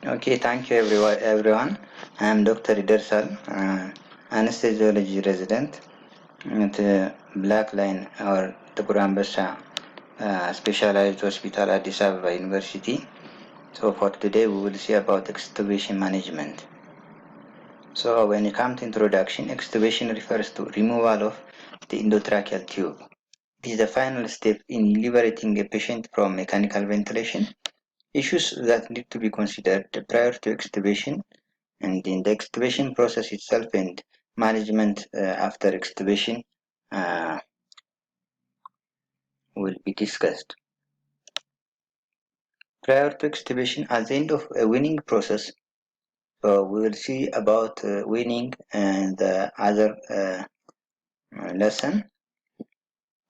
Okay, thank you everyone. I am Dr. Yidersal, Anesthesiology resident at the Black Line or the Burambasa Specialized Hospital at Addis Ababa University. So for today we will see about extubation management. So when it comes to introduction, extubation refers to removal of the endotracheal tube. This is the final step in liberating a patient from mechanical ventilation. Issues that need to be considered prior to extubation and in the extubation process itself and management after extubation will be discussed. Prior to extubation, at the end of a weaning process, we will see about weaning and the other lesson.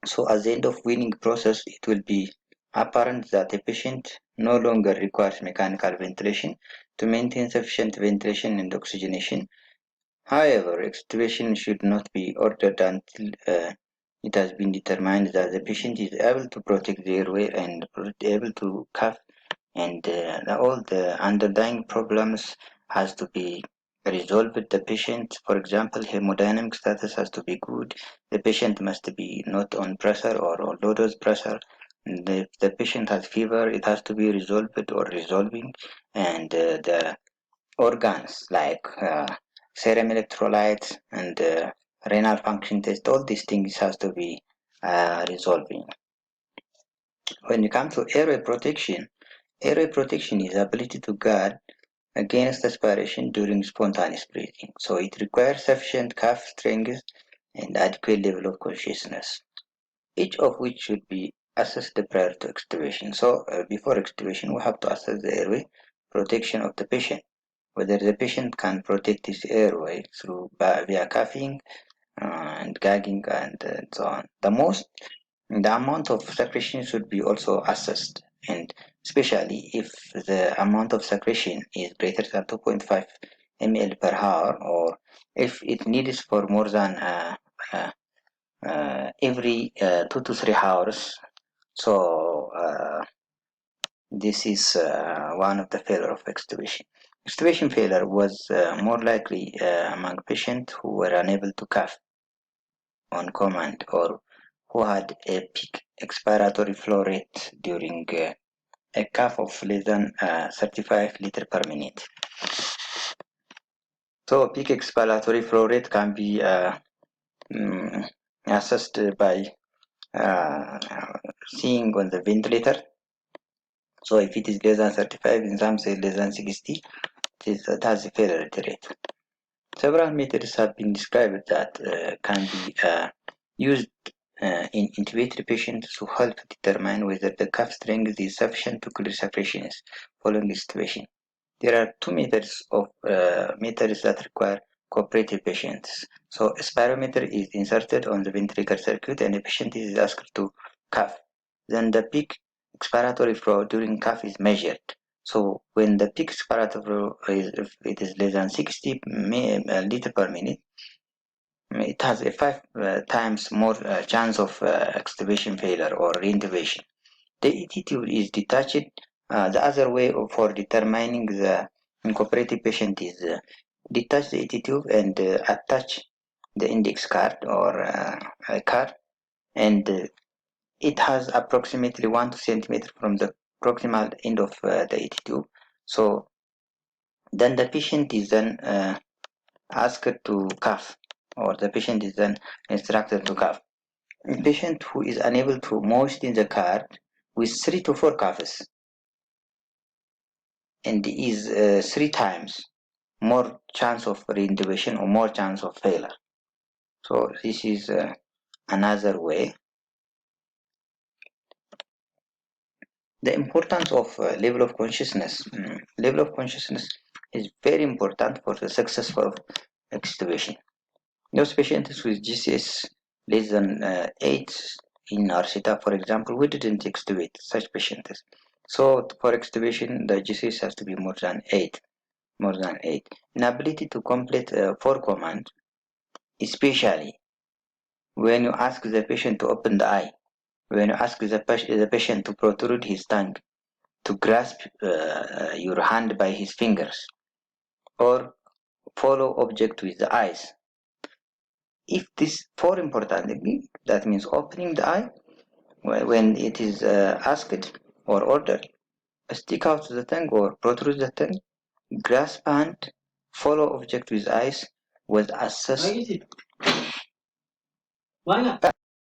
So at the end of weaning process, it will be apparent that the patient no longer requires mechanical ventilation to maintain sufficient ventilation and oxygenation. However, extubation should not be ordered until it has been determined that the patient is able to protect the airway and able to cough, and all the underlying problems has to be resolved with the patient. For example, hemodynamic status has to be good. The patient must be not on pressure or low dose pressure. If the patient has fever, it has to be resolved or resolving, and the organs like serum electrolytes and renal function test, all these things has to be resolving. When it comes to airway protection is the ability to guard against aspiration during spontaneous breathing. So it requires sufficient cough strength and adequate level of consciousness, each of which should be assessed prior to extubation. So before extubation, we have to assess the airway protection of the patient, whether the patient can protect his airway through via coughing and gagging and so on. The amount of secretion should be also assessed, and especially if the amount of secretion is greater than 2.5 ml per hour, or if it needs for more than every 2 to 3 hours. So this is one of the failure of extubation. Extubation failure was more likely among patients who were unable to cough on command or who had a peak expiratory flow rate during a cough of less than 35 liters per minute. So peak expiratory flow rate can be assessed by seeing on the ventilator. So if it is less than 35, in some say less than 60, it has a failure rate. Several methods have been described that can be used in intubated patients to help determine whether the cough strength is sufficient to clear secretions following extubation. There are two methods that require cooperative patients. So a spirometer is inserted on the ventricular circuit and the patient is asked to cough. Then the peak expiratory flow during cough is measured. So when the peak expiratory flow if it is less than 60 liter per minute, it has a 5 times more chance of extubation failure or reintubation. The ET tube is detached. The other way for determining the incooperative patient is detach the ET tube and attach the index card or a card, and it has approximately 1 centimeter from the proximal end of the ET tube. So then the patient is then asked to cough, or the patient is then instructed to cough. A patient who is unable to moisten the card with 3 to 4 coughs and is 3 times more chance of reintubation or more chance of failure. So this is another way. The importance of level of consciousness. Level of consciousness is very important for the successful extubation. Those patients with GCS less than 8 in our setup, for example, we didn't extubate such patients. So for extubation, the GCS has to be more than 8. More than 8. Inability to complete 4 commands, especially when you ask the patient to open the eye, when you ask the patient to protrude his tongue, to grasp your hand by his fingers or follow object with the eyes. If this for importantly, that means opening the eye when it is asked or ordered, stick out the tongue or protrude the tongue, grasp hand, follow object with eyes, was assessed.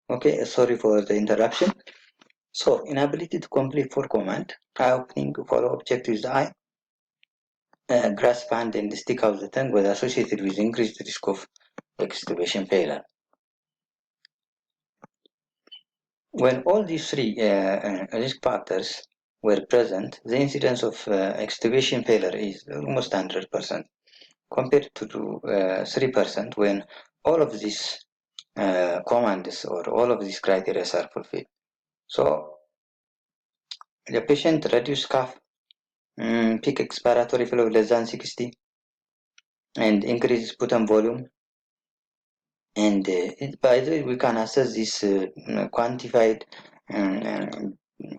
Okay, sorry for the interruption. So, inability to complete full command, eye opening, follow object with the eye, grasp hand and stick out the tongue was associated with increased risk of extubation failure. When all these three risk factors were present, the incidence of extubation failure is almost 100% compared to 3% when all of these commands or all of these criteria are fulfilled. So the patient reduced cough, peak expiratory flow less than 60, and increased sputum volume. And by the way, we can assess this quantified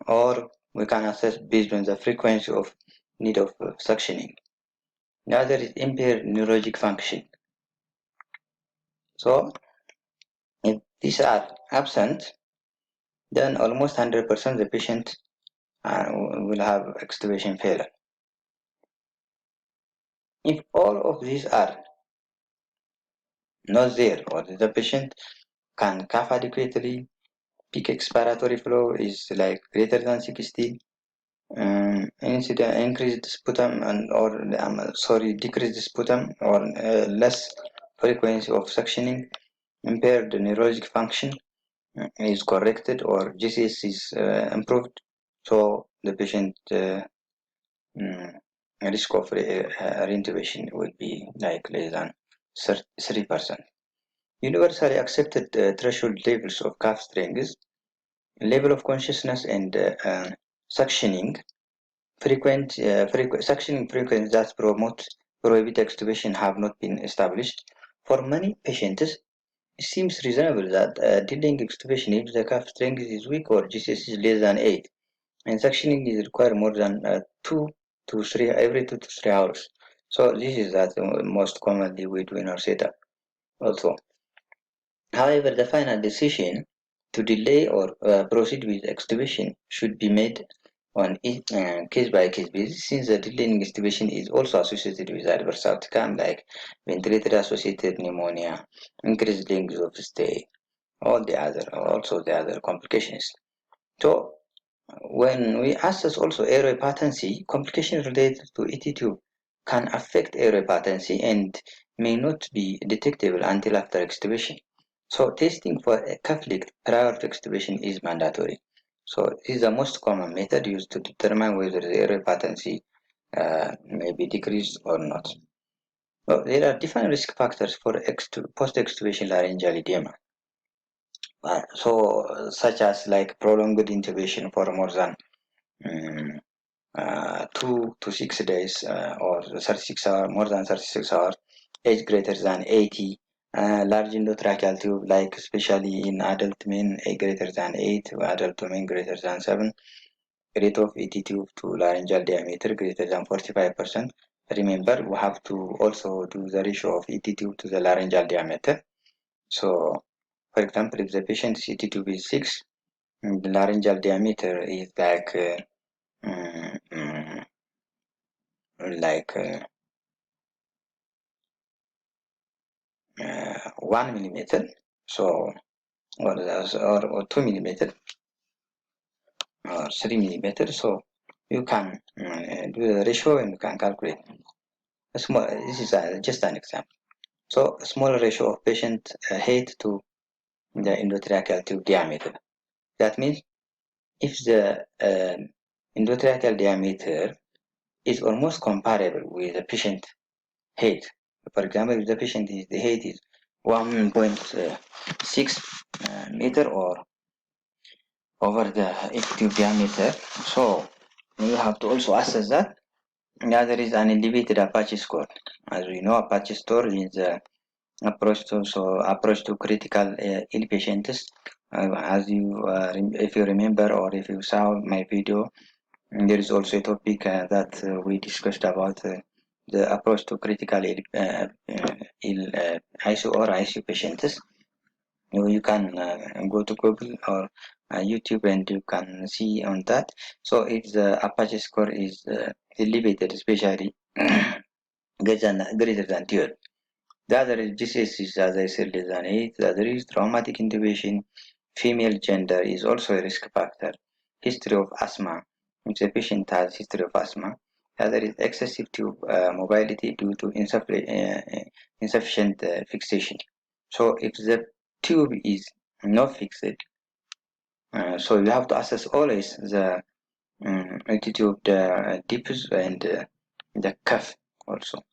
or we can assess based on the frequency of need of suctioning. The other is impaired neurologic function. So if these are absent, then almost 100% the patient will have extubation failure. If all of these are not there, or the patient can cough adequately, peak expiratory flow is like greater than 60, increased sputum decreased sputum or less frequency of suctioning, impaired neurologic function is corrected or GCS is improved, so the patient risk of reintubation will be like less than 3%. Universally accepted threshold levels of calf strength, level of consciousness, and suctioning suctioning frequencies that prohibit extubation have not been established. For many patients, it seems reasonable that delaying extubation if the calf strength is weak or GCS is less than 8, and suctioning is required more than 2 to 3 every 2 to 3 hours. So this is that most commonly we do in our setup also. However, the final decision to delay or proceed with extubation should be made on case-by-case basis, since the delaying extubation is also associated with adverse outcome like ventilator-associated pneumonia, increased length of stay, also the other complications. So, when we assess also airway patency, complications related to ET tube can affect airway patency and may not be detectable until after extubation. So testing for a cuff leak prior to extubation is mandatory. So this is the most common method used to determine whether the airway patency may be decreased or not. Well, there are different risk factors for post-extubation laryngeal edema. Such as like prolonged intubation for more than 2 to 6 days or 36 hours, more than 36 hours, age greater than 80, large endotracheal tube, like especially in adult men, a greater than 8, adult women greater than 7, rate of ET tube to laryngeal diameter greater than 45%. Remember, we have to also do the ratio of ET tube to the laryngeal diameter. So, for example, if the patient's ET tube is 6, the laryngeal diameter is like like 1 millimeter, so or 2 millimeter or 3 millimeter. So you can do the ratio and you can calculate. This is just an example. So a small ratio of patient height to the endotracheal tube diameter. That means if the endotracheal diameter is almost comparable with the patient height. For example, if the patient is the height is 1.6 meter or over the effective diameter, so you have to also assess that. Now there is an elevated Apache score. As we know, Apache score is approach to critical ill patients. As you, if you remember or if you saw my video, And there is also a topic that we discussed about the approach to critical ill ICU or ICU patients. You can go to Google or YouTube and you can see on that. So if the Apache score is elevated, especially greater than 12, the other is disease is, as I said, less than 8. The other is traumatic intubation. Female gender is also a risk factor. History of asthma. If the patient has history of asthma. The other is excessive tube mobility due to insufficient fixation. So if the tube is not fixed, so you have to assess always the attitude of the dips and the cuff also.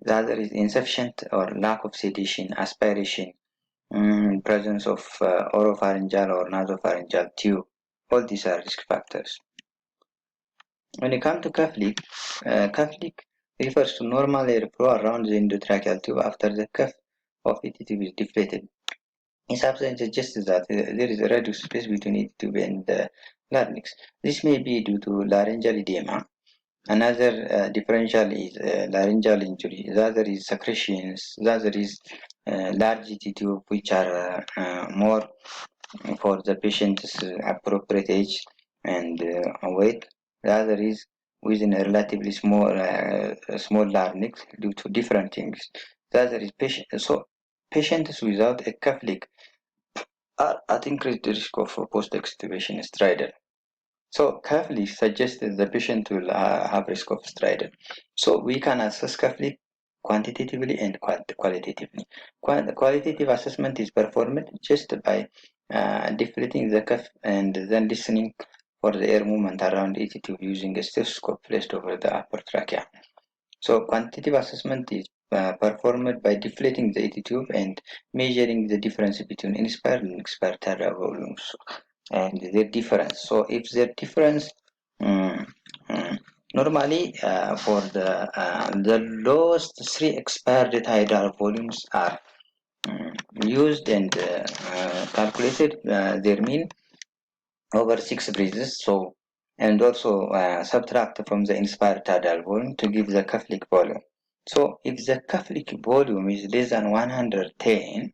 The other is insufficient or lack of sedation, aspiration, presence of oropharyngeal or nasopharyngeal tube. All these are risk factors. When it comes to cuff leak refers to normal airflow around the endotracheal tube after the cuff of it tube is deflated. Its absence suggests that there is a reduced space between it tube and the larynx. This may be due to laryngeal edema. Another differential is laryngeal injury. The other is secretions. The other is large tube, which are more for the patient's appropriate age and weight. The other is within a relatively small larynx due to different things. The other is patients without a cuff leak are at increased risk of post-extubation stridor. So cuff leak suggests that the patient will have risk of stridor. So we can assess cuff leak quantitatively and qualitatively. Qualitative assessment is performed just by deflating the cuff and then listening for the air movement around each tube using a stethoscope placed over the upper trachea. So quantitative assessment is performed by deflating the AT tube and measuring the difference between inspired and expired tidal volumes and their difference. So if their difference mm, mm, normally for the lowest three expired tidal volumes are used and calculated their mean over 6 breaths. So and also subtract from the inspired tidal volume to give the cuff leak volume. So if the cuff leak volume is less than 110,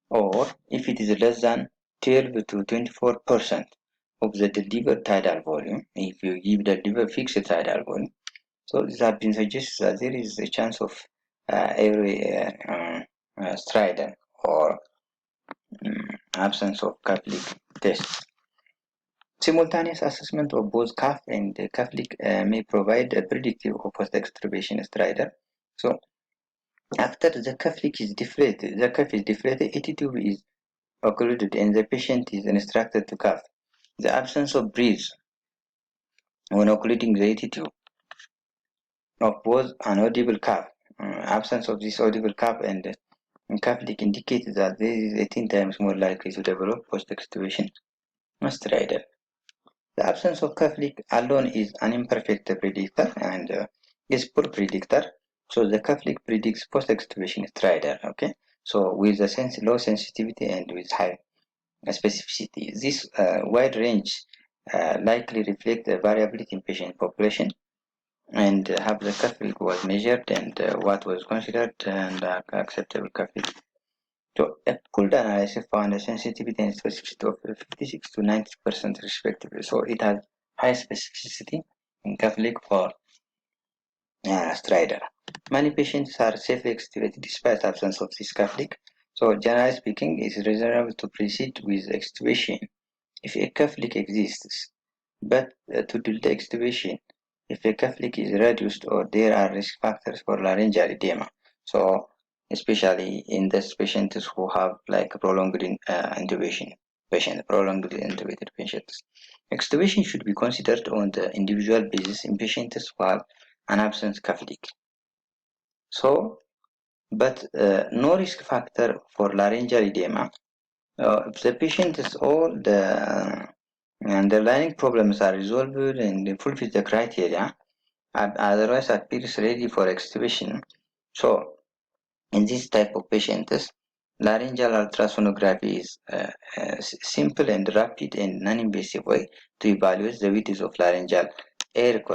or if it is less than 12 to 24% of the delivered tidal volume, if you give the delivered fixed tidal volume, so this has been suggested that there is a chance of every stridor or absence of cuff leak test. Simultaneous assessment of both cuff and cuff leak may provide a predictive of post-extubation stridor. So after the cuff leak is deflated, the cuff is deflated, AT tube is occluded and the patient is instructed to cough. The absence of breath when occluding the AT tube of both an audible cough, absence of this audible cough and cough leak indicates that this is 18 times more likely to develop post-extubation stridor. The absence of cuff leak alone is an imperfect predictor and is poor predictor. So the cuff leak predicts post-extubation stridor. Okay, so with a low sensitivity and with high specificity, this wide range likely reflect the variability in patient population and have the cuff leak was measured and what was considered and acceptable cuff leak. So a pooled analysis found a sensitivity and specificity of 56 to 90% respectively. So it has high specificity in cuff leak for stridor. Many patients are safely extubated despite absence of this cuff leak. So generally speaking, it is reasonable to proceed with extubation if a cuff leak exists, but to delay extubation if a cuff leak is reduced or there are risk factors for laryngeal edema. So especially in those patients who have like prolonged prolonged intubated patients. Extubation should be considered on the individual basis in patients who have an absence cuff leak. So, but no risk factor for laryngeal edema. If the patient is all the underlying problems are resolved and fulfill the criteria, otherwise appears ready for extubation. So, in this type of patients, laryngeal ultrasonography is a simple and rapid and non-invasive way to evaluate the width of laryngeal air